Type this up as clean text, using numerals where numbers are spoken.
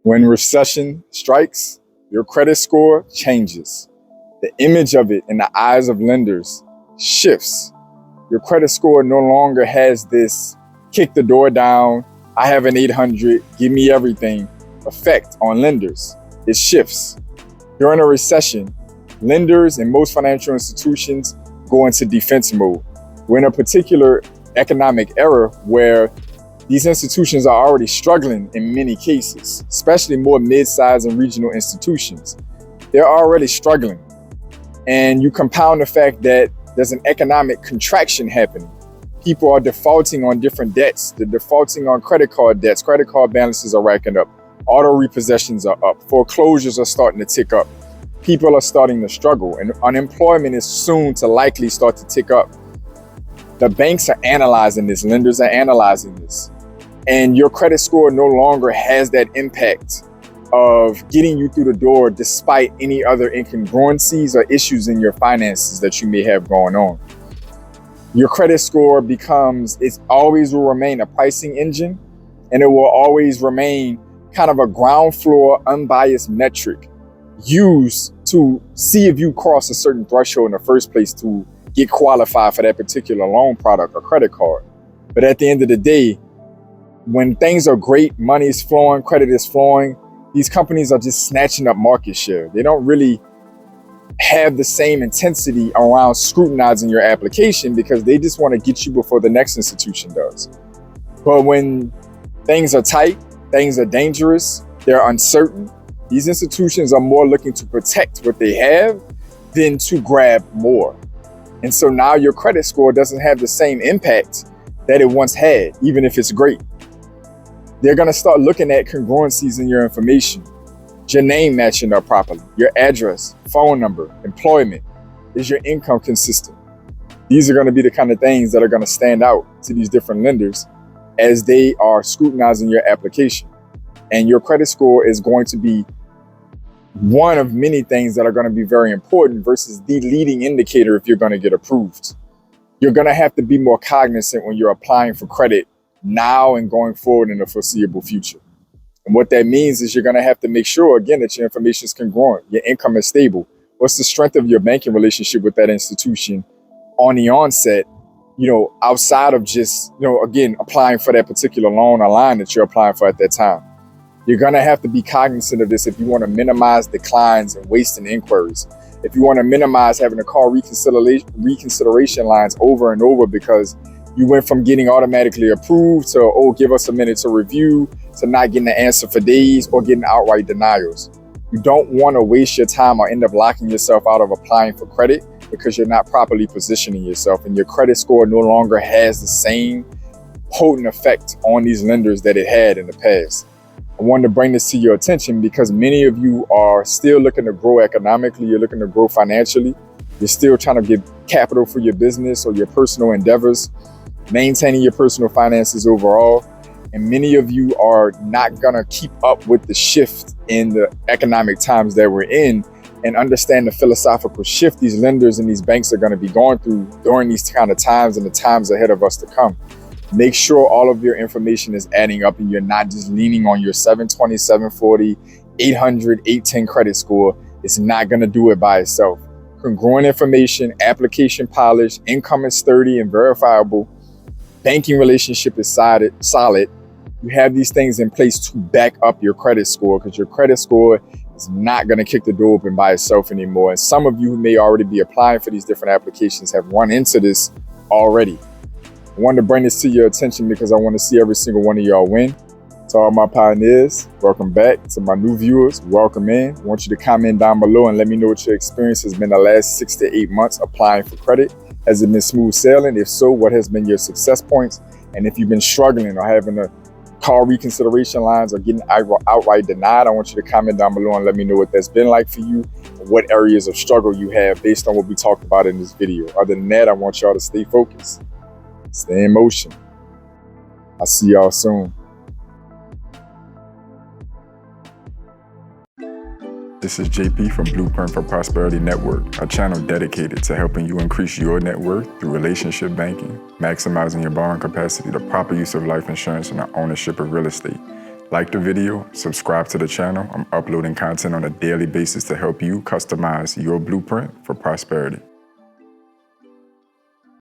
When recession strikes, your credit score changes. The image of it in the eyes of lenders shifts. Your credit score no longer has this kick the door down, I have an 800, give me everything effect on lenders. It shifts. During a recession, lenders and most financial institutions go into defense mode. We're in a particular economic era where these institutions are already struggling in many cases, especially more mid-sized and regional institutions. They're already struggling. And you compound the fact that there's an economic contraction happening. People are defaulting on different debts. They're defaulting on credit card debts. Credit card balances are racking up. Auto repossessions are up. Foreclosures are starting to tick up. People are starting to struggle, and unemployment is soon to likely start to tick up. The banks are analyzing this. Lenders are analyzing this. And your credit score no longer has that impact of getting you through the door despite any other incongruencies or issues in your finances that you may have going on. Your credit score it always will remain a pricing engine, and it will always remain kind of a ground floor, unbiased metric used to see if you cross a certain threshold in the first place to get qualified for that particular loan product or credit card. But at the end of the day, when things are great, money is flowing, credit is flowing, these companies are just snatching up market share. They don't really have the same intensity around scrutinizing your application because they just want to get you before the next institution does. But when things are tight, things are dangerous, they're uncertain, these institutions are more looking to protect what they have than to grab more. And so now your credit score doesn't have the same impact that it once had, even if it's great. They're going to start looking at congruencies in your information, your name matching up properly, your address, phone number, employment. Is your income consistent? These are going to be the kind of things that are going to stand out to these different lenders as they are scrutinizing your application. And your credit score is going to be one of many things that are going to be very important versus the leading indicator if you're going to get approved. You're going to have to be more cognizant when you're applying for credit now and going forward in the foreseeable future. And what that means is you're going to have to make sure, again, that your information is congruent, your income is stable. What's the strength of your banking relationship with that institution on the onset, outside of just, again, applying for that particular loan or line that you're applying for at that time. You're going to have to be cognizant of this if you want to minimize declines and wasting inquiries. If you want to minimize having to call reconsideration lines over and over because you went from getting automatically approved to, give us a minute to review, to not getting the answer for days or getting outright denials. You don't want to waste your time or end up locking yourself out of applying for credit because you're not properly positioning yourself, and your credit score no longer has the same potent effect on these lenders that it had in the past. I wanted to bring this to your attention because many of you are still looking to grow economically, you're looking to grow financially, you're still trying to get capital for your business or your personal endeavors, maintaining your personal finances overall. And many of you are not gonna keep up with the shift in the economic times that we're in and understand the philosophical shift these lenders and these banks are gonna be going through during these kind of times and the times ahead of us to come. Make sure all of your information is adding up and you're not just leaning on your 720, 740, 800, 810 credit score. It's not gonna do it by itself. Congruent information, application polish, income is sturdy and verifiable, banking relationship is solid. You have these things in place to back up your credit score because your credit score is not gonna kick the door open by itself anymore. And some of you who may already be applying for these different applications have run into this already. I wanted to bring this to your attention because I want to see every single one of y'all win. To all my pioneers, welcome back. To my new viewers, welcome in. I want you to comment down below and let me know what your experience has been the last 6 to 8 months applying for credit. Has it been smooth sailing? If so, what has been your success points? And if you've been struggling or having to call reconsideration lines or getting outright denied, I want you to comment down below and let me know what that's been like for you and what areas of struggle you have based on what we talked about in this video. Other than that, I want y'all to stay focused. Stay in motion. I'll see y'all soon. This is JP from Blueprint for Prosperity Network, a channel dedicated to helping you increase your net worth through relationship banking, maximizing your borrowing capacity, the proper use of life insurance, and the ownership of real estate. Like the video, subscribe to the channel. I'm uploading content on a daily basis to help you customize your blueprint for prosperity.